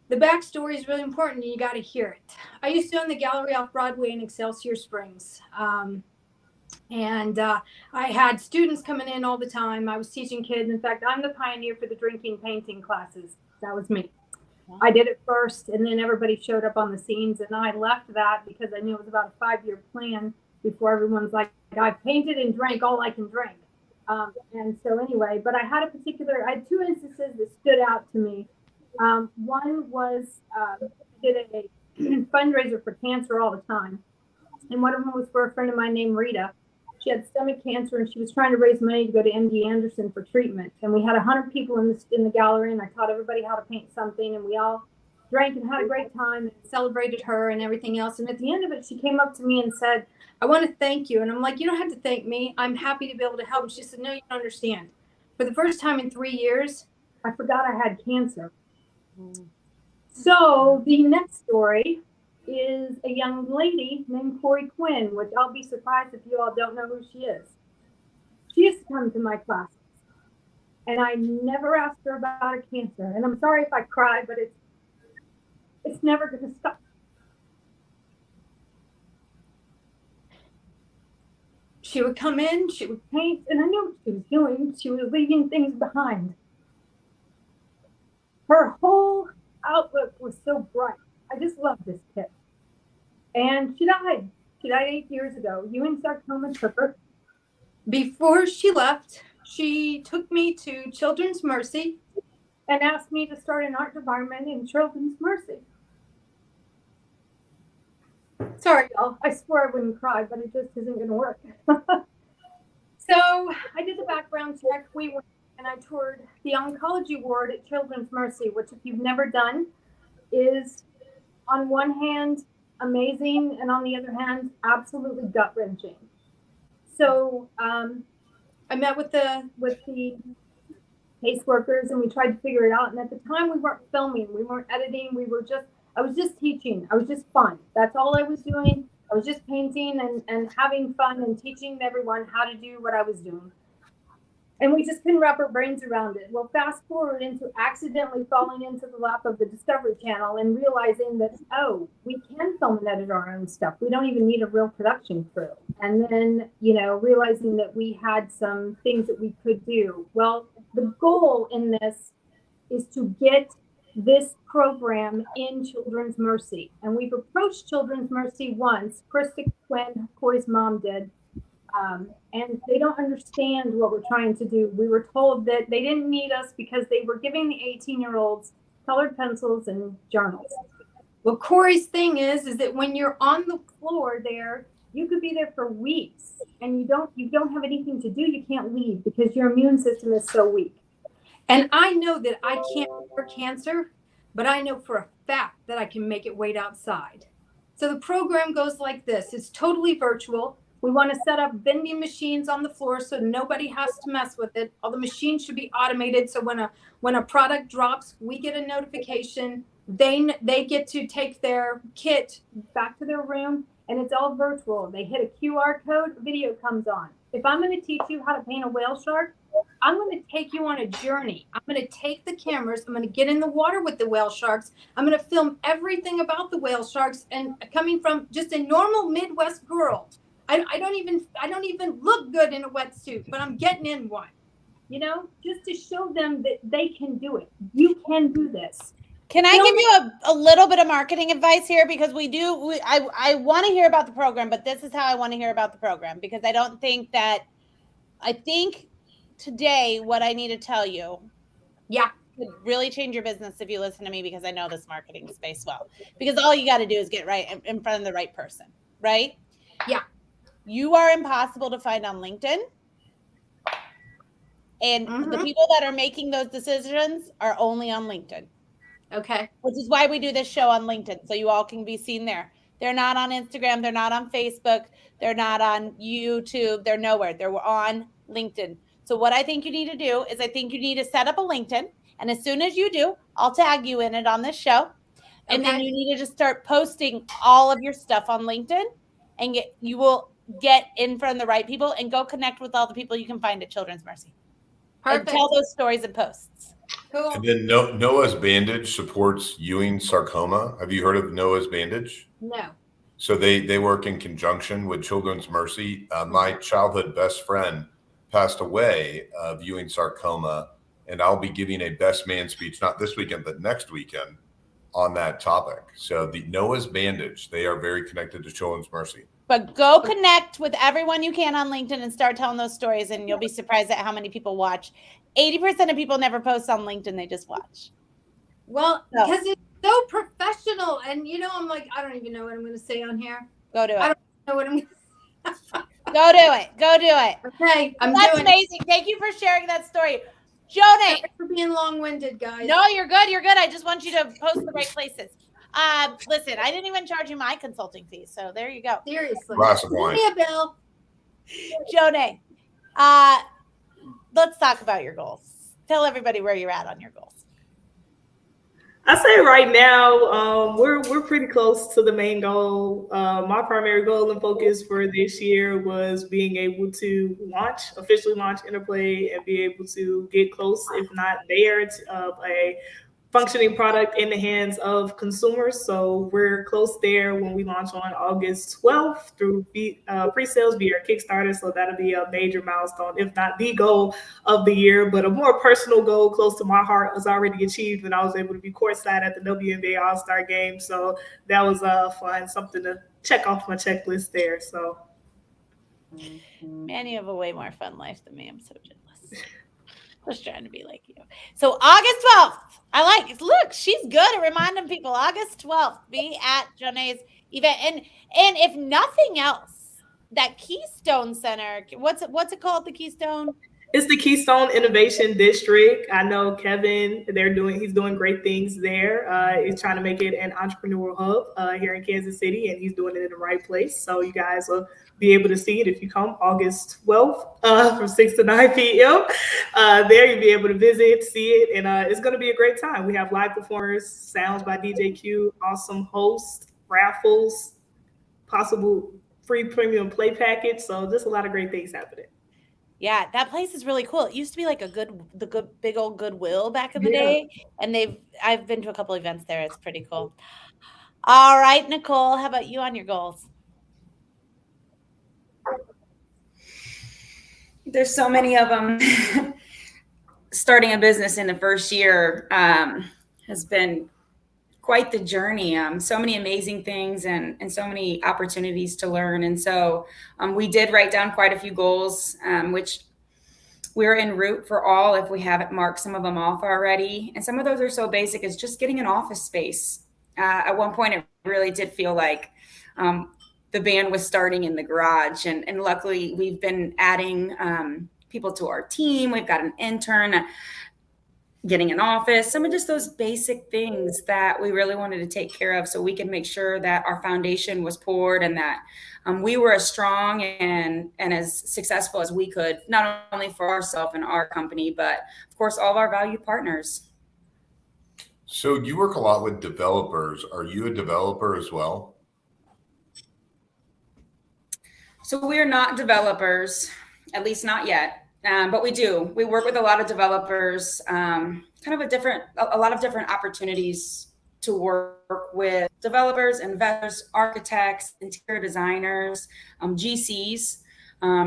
The backstory is really important, and you got to hear it. I used to own the gallery off Broadway in Excelsior Springs. And I had students coming in all the time. I was teaching kids. In fact, I'm the pioneer for the drinking painting classes. That was me. Wow. I did it first, and then everybody showed up on the scenes. And I left that because I knew it was about a 5-year plan before everyone's like, I've painted and drank all I can drink. And so anyway, but I had 2 instances that stood out to me. One was did a fundraiser for cancer all the time. And one of them was for a friend of mine named Rita. She had stomach cancer, and she was trying to raise money to go to MD Anderson for treatment. And we had 100 people in the gallery, and I taught everybody how to paint something, and we all drank and had a great time and celebrated her and everything else. And at the end of it, she came up to me and said, I want to thank you. And I'm like, you don't have to thank me. I'm happy to be able to help. And she said, no, you don't understand. For the first time in 3 years, I forgot I had cancer. So the next story is a young lady named Corey Quinn, which I'll be surprised if you all don't know who she is. She used to come to my classes, and I never asked her about her cancer. And I'm sorry if I cry, but it's never going to stop. She would come in, she would paint, and I knew what she was doing. She was leaving things behind. Her whole outlook was so bright. I just love this kid. And she died She died 8 years ago. Ewing sarcoma took her. Before she left, she took me to Children's Mercy and asked me to start an art department in Children's Mercy. Sorry, y'all. I swore I wouldn't cry, but it just isn't going to work. So I did the background check. We went and I toured the oncology ward at Children's Mercy, which, if you've never done, is on one hand amazing and on the other hand absolutely gut-wrenching. So I met with the caseworkers and we tried to figure it out. And at the time, we weren't filming, we weren't editing, I was just teaching. I was just fun. That's all I was doing. I was just painting and having fun and teaching everyone how to do what I was doing. And we just couldn't wrap our brains around it. Well, fast forward into accidentally falling into the lap of the Discovery Channel and realizing that, oh, we can film and edit our own stuff. We don't even need a real production crew. And then, realizing that we had some things that we could do. Well, the goal in this is to get this program in Children's Mercy. And we've approached Children's Mercy once. Krista Quinn, Corey's mom, did. And they don't understand what we're trying to do. We were told that they didn't need us because they were giving the 18-year-olds colored pencils and journals. Well, Corey's thing is that when you're on the floor there, you could be there for weeks and you don't have anything to do. You can't leave because your immune system is so weak. And I know that I can't cure cancer, but I know for a fact that I can make it wait outside. So the program goes like this. It's totally virtual. We want to set up vending machines on the floor so nobody has to mess with it. All the machines should be automated. So when a product drops, we get a notification. They get to take their kit back to their room, and it's all virtual. They hit a QR code, video comes on. If I'm going to teach you how to paint a whale shark, I'm going to take you on a journey. I'm going to take the cameras. I'm going to get in the water with the whale sharks. I'm going to film everything about the whale sharks, and coming from just a normal Midwest girl. I don't even look good in a wetsuit, but I'm getting in one, just to show them that they can do it. You can do this. Can I give you a little bit of marketing advice here? Because I want to hear about the program, but this is how I want to hear about the program, because I think today what I need to tell you could really change your business if you listen to me, because I know this marketing space well. Because all you got to do is get right in front of the right person, right? Yeah. You are impossible to find on LinkedIn. And the people that are making those decisions are only on LinkedIn. Okay. Which is why we do this show on LinkedIn, so you all can be seen there. They're not on Instagram. They're not on Facebook. They're not on YouTube. They're nowhere. They're on LinkedIn. So what I think you need to do is I think you need to set up a LinkedIn. And as soon as you do, I'll tag you in it on this show. And then you need to just start posting all of your stuff on LinkedIn, and you will get in front of the right people and go connect with all the people you can find at Children's Mercy. Perfect. And tell those stories and posts. Cool. And then Noah's Bandage supports Ewing sarcoma. Have you heard of Noah's Bandage? No. So they work in conjunction with Children's Mercy. My childhood best friend passed away of Ewing sarcoma, and I'll be giving a best man speech, not this weekend, but next weekend, on that topic. So the Noah's Bandage, they are very connected to Children's Mercy. But go connect with everyone you can on LinkedIn and start telling those stories, and you'll be surprised at how many people watch. 80% of people never post on LinkedIn. They just watch. Well, because it's so professional. And, I'm like, I don't even know what I'm going to say on here. Go do it. I don't know what I'm going to say. Go do it. Go do it. Okay. That's amazing. Thank you for sharing that story. Jonaie. Sorry for being long-winded, guys. No, you're good. You're good. I just want you to post the right places. Listen, I didn't even charge you my consulting fee, so there you go. Seriously. Glass of wine. Give me a bill. Jonaie, let's talk about your goals. Tell everybody where you're at on your goals. I say right now, we're pretty close to the main goal. My primary goal and focus for this year was being able to officially launch Interplay, and be able to get close, if not there, to a functioning product in the hands of consumers. So we're close there when we launch on August 12th through pre-sales via Kickstarter. So that'll be a major milestone, if not the goal of the year, but a more personal goal close to my heart was already achieved when I was able to be courtside at the WNBA All-Star Game. So that was fun, something to check off my checklist there. So, man, you have a way more fun life than me. I'm so jealous. Just trying to be like you. So August 12th, I like it. Look, she's good at reminding people. August 12th, be at Jonay's event, and if nothing else, that Keystone Center. What's it called? The Keystone. It's the Keystone Innovation District. I know Kevin, he's doing great things there. He's trying to make it an entrepreneurial hub here in Kansas City, and he's doing it in the right place. So you guys will be able to see it if you come August 12th from 6 to 9 p.m. There you'll be able to visit, see it, and it's going to be a great time. We have live performers, sounds by DJ Q, awesome hosts, raffles, possible free premium play package. So just a lot of great things happening. Yeah, that place is really cool. It used to be like the good big old Goodwill back in the day, and I've been to a couple events there. It's pretty cool. All right, Nicole, how about you on your goals? There's so many of them. Starting a business in the first year has been quite the journey. So many amazing things and so many opportunities to learn. And so we did write down quite a few goals, which we're en route for all if we haven't marked some of them off already. And some of those are so basic as just getting an office space. At one point, it really did feel like the band was starting in the garage. And luckily, we've been adding people to our team. We've got an intern, getting an office, some of just those basic things that we really wanted to take care of so we could make sure that our foundation was poured and that we were as strong and as successful as we could, not only for ourselves and our company, but of course, all of our valued partners. So you work a lot with developers. Are you a developer as well? So we are not developers, at least not yet. But we do. We work with a lot of developers, kind of a lot of different opportunities to work with developers, investors, architects, interior designers, GCs.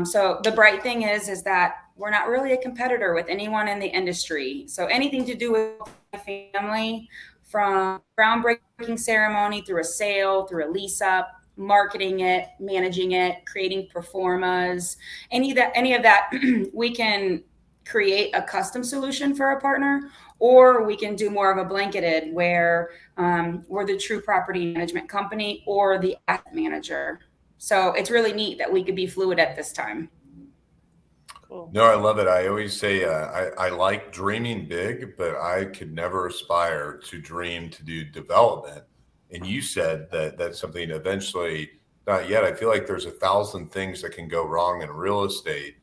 So the bright thing is that we're not really a competitor with anyone in the industry. So anything to do with my family, from groundbreaking ceremony through a sale, through a lease up, marketing it, managing it, creating performas, any of that, we can create a custom solution for a partner, or we can do more of a blanketed where we're the true property management company or the asset manager. So it's really neat that we could be fluid at this time. Cool. No, I love it. I always say I like dreaming big, but I could never aspire to dream to do development. And you said that that's something eventually, not yet. I feel like there's 1,000 things that can go wrong in real estate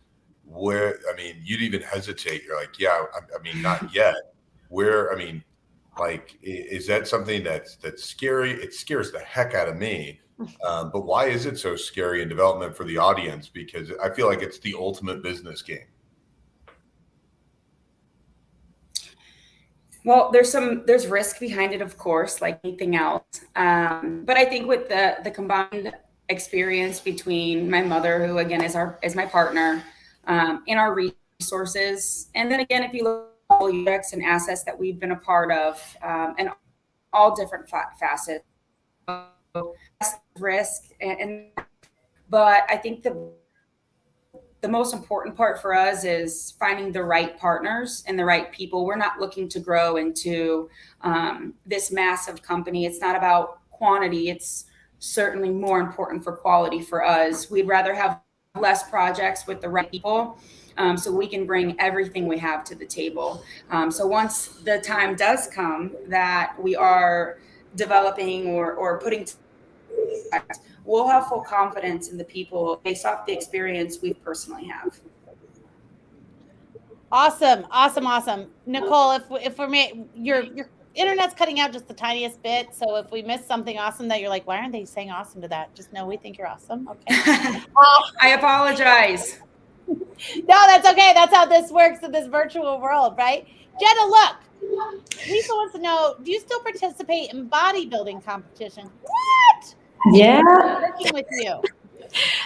where, I mean, you'd even hesitate. You're like, yeah, I mean, not yet. Where, I mean, like, is that something that's scary? It scares the heck out of me. But why is it so scary in development for the audience? Because I feel like it's the ultimate business game. Well, there's risk behind it, of course, like anything else. But I think with the combined experience between my mother, who again is my partner, and our resources, and then again, if you look at all the projects and assets that we've been a part of, and all different facets, risk, but I think the most important part for us is finding the right partners and the right people. We're not looking to grow into this massive company. It's not about quantity. It's certainly more important for quality for us. We'd rather have less projects with the right people so we can bring everything we have to the table. So once the time does come that we are developing or putting we'll have full confidence in the people based off the experience we personally have. Awesome. Nicole, if we're your internet's cutting out just the tiniest bit, so if we miss something awesome that you're like, why aren't they saying awesome to that? Just know we think you're awesome. Okay. I apologize. No, that's okay. That's how this works in this virtual world, right? Jenna, look, Lisa wants to know, do you still participate in bodybuilding competition? What? Yeah. Working with you.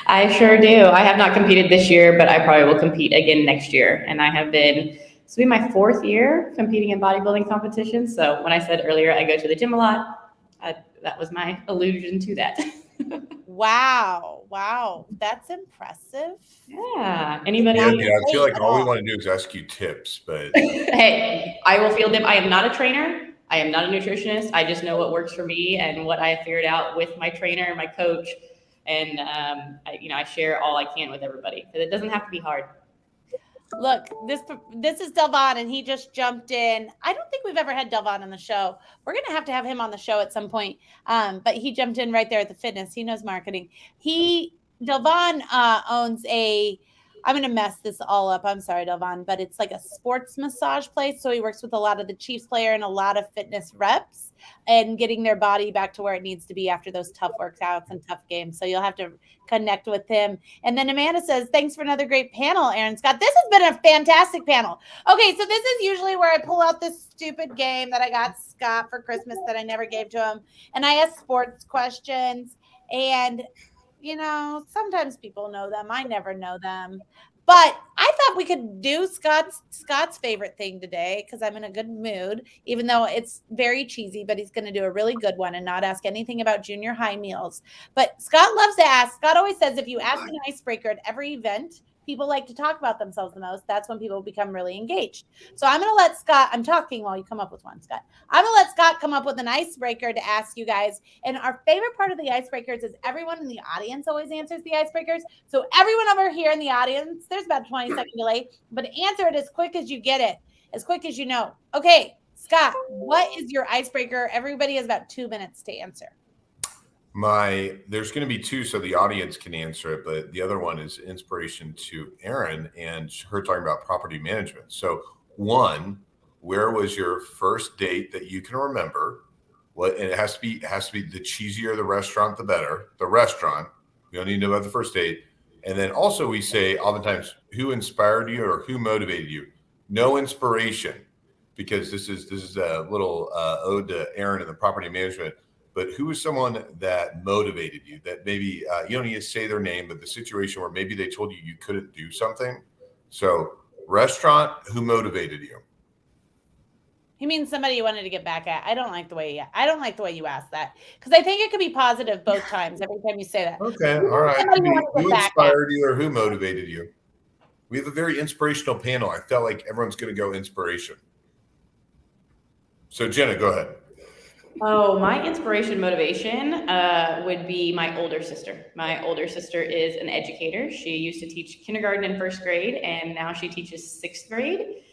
I sure do. I have not competed this year, but I probably will compete again next year. And I have been, this will be my 4th year competing in bodybuilding competitions. So when I said earlier I go to the gym a lot, that was my allusion to that. Wow. That's impressive. Yeah. Anybody? Yeah, I feel like all we want to do is ask you tips, but hey, I will field them. I am not a trainer. I am not a nutritionist. I just know what works for me and what I figured out with my trainer and my coach. And I share all I can with everybody because it doesn't have to be hard. Look, this is Delvon, and he just jumped in. I don't think we've ever had Delvon on the show. We're going to have him on the show at some point. But he jumped in right there at the fitness. He knows marketing. Delvon owns I'm going to mess this all up. I'm sorry, Delvon, but it's like a sports massage place. So he works with a lot of the Chiefs player and a lot of fitness reps and getting their body back to where it needs to be after those tough workouts and tough games. So you'll have to connect with him. And then Amanda says, thanks for another great panel, Aaron Scott. This has been a fantastic panel. Okay, so this is usually where I pull out this stupid game that I got Scott for Christmas that I never gave to him. And I ask sports questions. And sometimes people know them. I never know them. But I thought we could do Scott's favorite thing today because I'm in a good mood, even though it's very cheesy, but he's going to do a really good one and not ask anything about junior high meals. But Scott loves to ask. Scott always says if you ask an icebreaker at every event, people like to talk about themselves the most. That's when people become really engaged. So I'm going to let Scott, I'm talking while you come up with one, Scott. I'm going to let Scott come up with an icebreaker to ask you guys. And our favorite part of the icebreakers is everyone in the audience always answers the icebreakers. So everyone over here in the audience, there's about a 20-second delay, but answer it as quick as you get it, as quick as you know. Okay, Scott, what is your icebreaker? Everybody has about 2 minutes to answer. There's going to be 2 so the audience can answer it, but the other one is inspiration to Erin and her talking about property management. So 1, where was your first date that you can remember? And it has to be the cheesier the restaurant, the better. The restaurant. We don't need to know about the first date. And then also we say oftentimes who inspired you or who motivated you. No inspiration, because this is a little ode to Erin and the property management. But who is someone that motivated you, that maybe you don't need to say their name, but the situation where maybe they told you couldn't do something? So restaurant, who motivated you? He means somebody you wanted to get back at. I don't like the way you asked that, because I think it could be positive both times every time you say that. Okay, all right. Who inspired you or who motivated you? We have a very inspirational panel. I felt like everyone's going to go inspiration. So Jenna, go ahead. Oh, my inspiration motivation would be my older sister. My older sister is an educator. She used to teach kindergarten and 1st grade, and now she teaches 6th grade.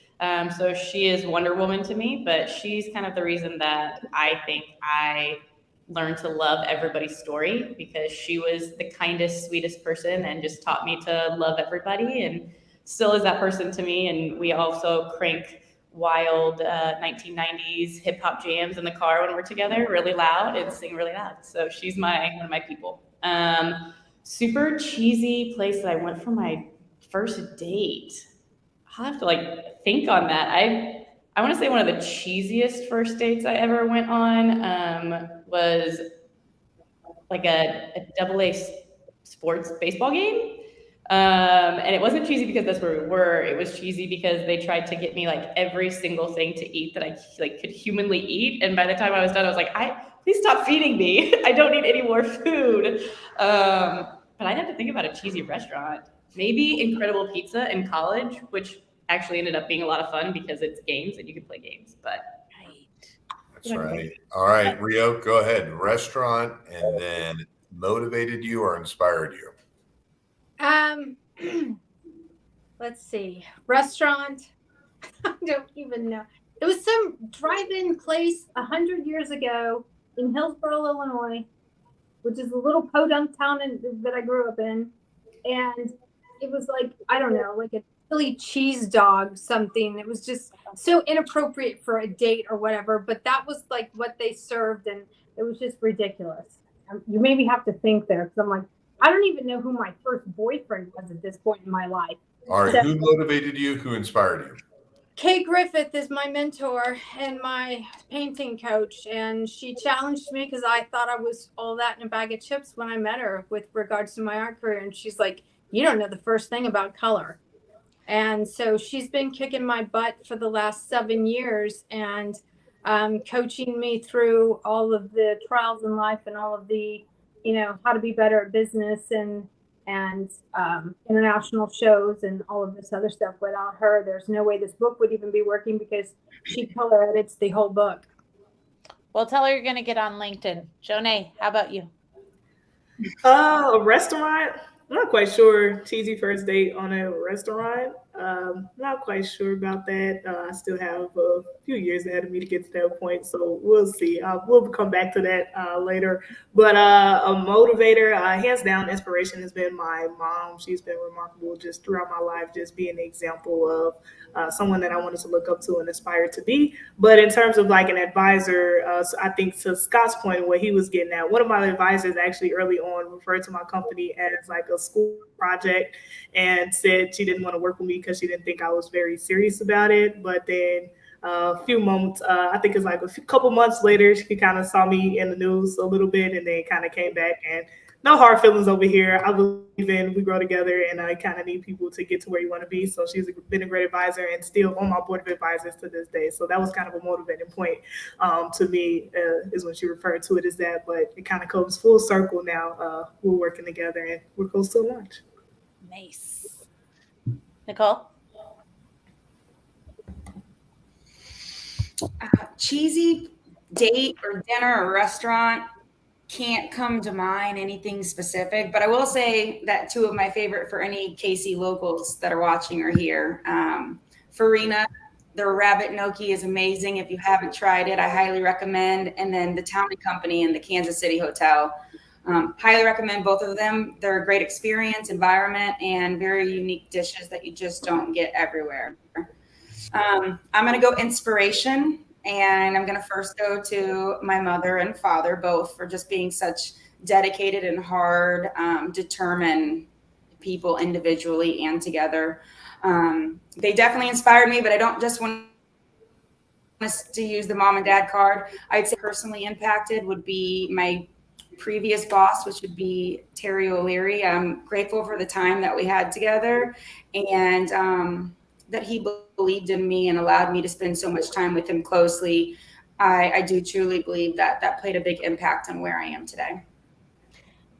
So she is Wonder Woman to me, but she's kind of the reason that I think I learned to love everybody's story, because she was the kindest, sweetest person and just taught me to love everybody, and still is that person to me. And we also crank wild 1990s hip hop jams in the car when we're together, really loud, and sing really loud. So she's one of my people. Super cheesy place that I went for my first date. I'll have to think on that. I want to say one of the cheesiest first dates I ever went on was like a AA sports baseball game. And it wasn't cheesy because that's where we were. It was cheesy because they tried to get me every single thing to eat that I could humanly eat. And by the time I was done, I was like, please stop feeding me. I don't need any more food. But I'd have to think about a cheesy restaurant. Maybe Incredible Pizza in college, which actually ended up being a lot of fun because it's games and you can play games. But that's right. All right, Rio, go ahead. Restaurant, and then motivated you or inspired you? Let's see. Restaurant. I don't even know. It was some drive-in place 100 years ago in Hillsboro, Illinois, which is a little podunk town that I grew up in. And it was I don't know, a Philly cheese dog something. It was just so inappropriate for a date or whatever. But that was what they served, and it was just ridiculous. You made me have to think there, because I'm I don't even know who my first boyfriend was at this point in my life. All right, who motivated you? Who inspired you? Kay Griffith is my mentor and my painting coach, and she challenged me because I thought I was all that in a bag of chips when I met her with regards to my art career. And she's like, you don't know the first thing about color. And so she's been kicking my butt for the last 7 years and coaching me through all of the trials in life and all of the, how to be better at business and international shows and all of this other stuff. Without her, there's no way this book would even be working because she color edits the whole book. Well, tell her you're going to get on LinkedIn. Jonaie, how about you? A restaurant. I'm not quite sure. Cheesy first date on a restaurant. Not quite sure about that. I still have a few years ahead of me to get to that point, so we'll see. We'll come back to that later. But a motivator, hands down, inspiration has been my mom. She's been remarkable just throughout my life, just being an example of someone that I wanted to look up to and aspire to be. But in terms of like an advisor, so I think to Scott's point, what he was getting at, one of my advisors actually early on referred to my company as like a school project and said she didn't want to work with me because she didn't think I was very serious about it. But then a few moments, I think it's like couple months later, she kind of saw me in the news a little bit and then kind of came back. And no hard feelings over here. I believe in we grow together, and I kind of need people to get to where you want to be. So she's been a great advisor and still on my board of advisors to this day. So that was kind of a motivating point to me is when she referred to it as that. But it kind of comes full circle now. We're working together and we're close to launch. Nice. Nicole? Cheesy date or dinner or restaurant. Can't come to mind anything specific, but I will say that two of my favorite for any KC locals that are watching are here. Farina, their rabbit gnocchi is amazing. If you haven't tried it, I highly recommend. And then the Town & Company in the Kansas City Hotel. Highly recommend both of them. They're a great experience, environment, and very unique dishes that you just don't get everywhere. I'm going to go inspiration. And I'm going to first go to my mother and father, both for just being such dedicated and hard, determined people individually and together. They definitely inspired me, but I don't just want to use the mom and dad card. I'd say personally impacted would be my previous boss, which would be Terry O'Leary. I'm grateful for the time that we had together and that he believed in me and allowed me to spend so much time with him closely. I do truly believe that played a big impact on where I am today.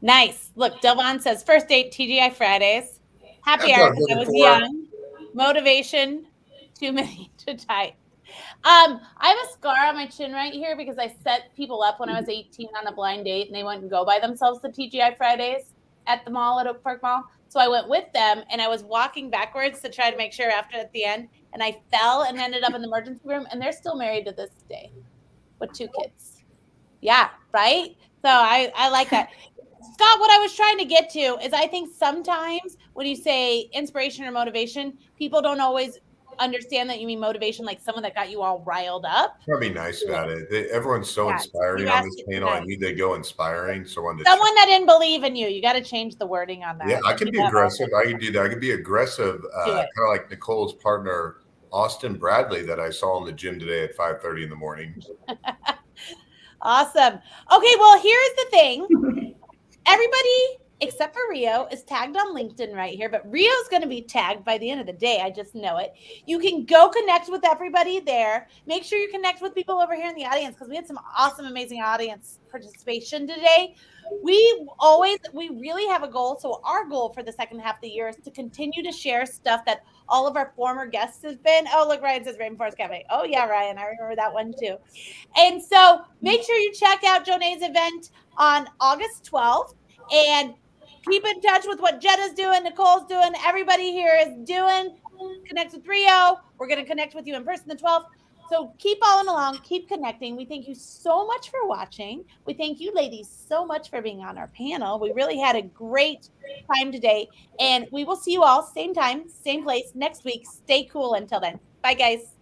Nice. Look, Delvon says, first date, TGI Fridays. Happy hour because I was young. Motivation, too many to type. I have a scar on my chin right here because I set people up when I was 18 on a blind date and they wouldn't go by themselves to TGI Fridays at the mall, at Oak Park Mall. So I went with them and I was walking backwards to try to make sure at the end. And I fell and ended up in the emergency room. And they're still married to this day with 2 kids. Yeah, right? So I like that. Scott, what I was trying to get to is I think sometimes when you say inspiration or motivation, people don't always understand that you mean motivation, like someone that got you all riled up. Probably nice about it. Everyone's so inspiring on this panel. I need to go inspiring. Someone that didn't believe in you. You got to change the wording on that. Yeah, I can be aggressive. I can do that. I can be aggressive, kind of like Nicole's partner, Austin Bradley, that I saw in the gym today at 5:30 in the morning. Awesome. Okay, well, here's the thing. Everybody except for Rio is tagged on LinkedIn right here, but Rio's going to be tagged by the end of the day. I just know it. You can go connect with everybody there. Make sure you connect with people over here in the audience because we had some awesome, amazing audience participation today. We really have a goal. So our goal for the second half of the year is to continue to share stuff that all of our former guests have been. Oh, look, Ryan says Rainforest Cafe. Oh, yeah, Ryan, I remember that one too. And so make sure you check out Jonay's event on August 12th and keep in touch with what Jenna's doing, Nicole's doing, everybody here is doing. Connect with Rio. We're going to connect with you in person the 12th. So keep following along, keep connecting. We thank you so much for watching. We thank you ladies so much for being on our panel. We really had a great time today. And we will see you all same time, same place next week. Stay cool until then. Bye, guys.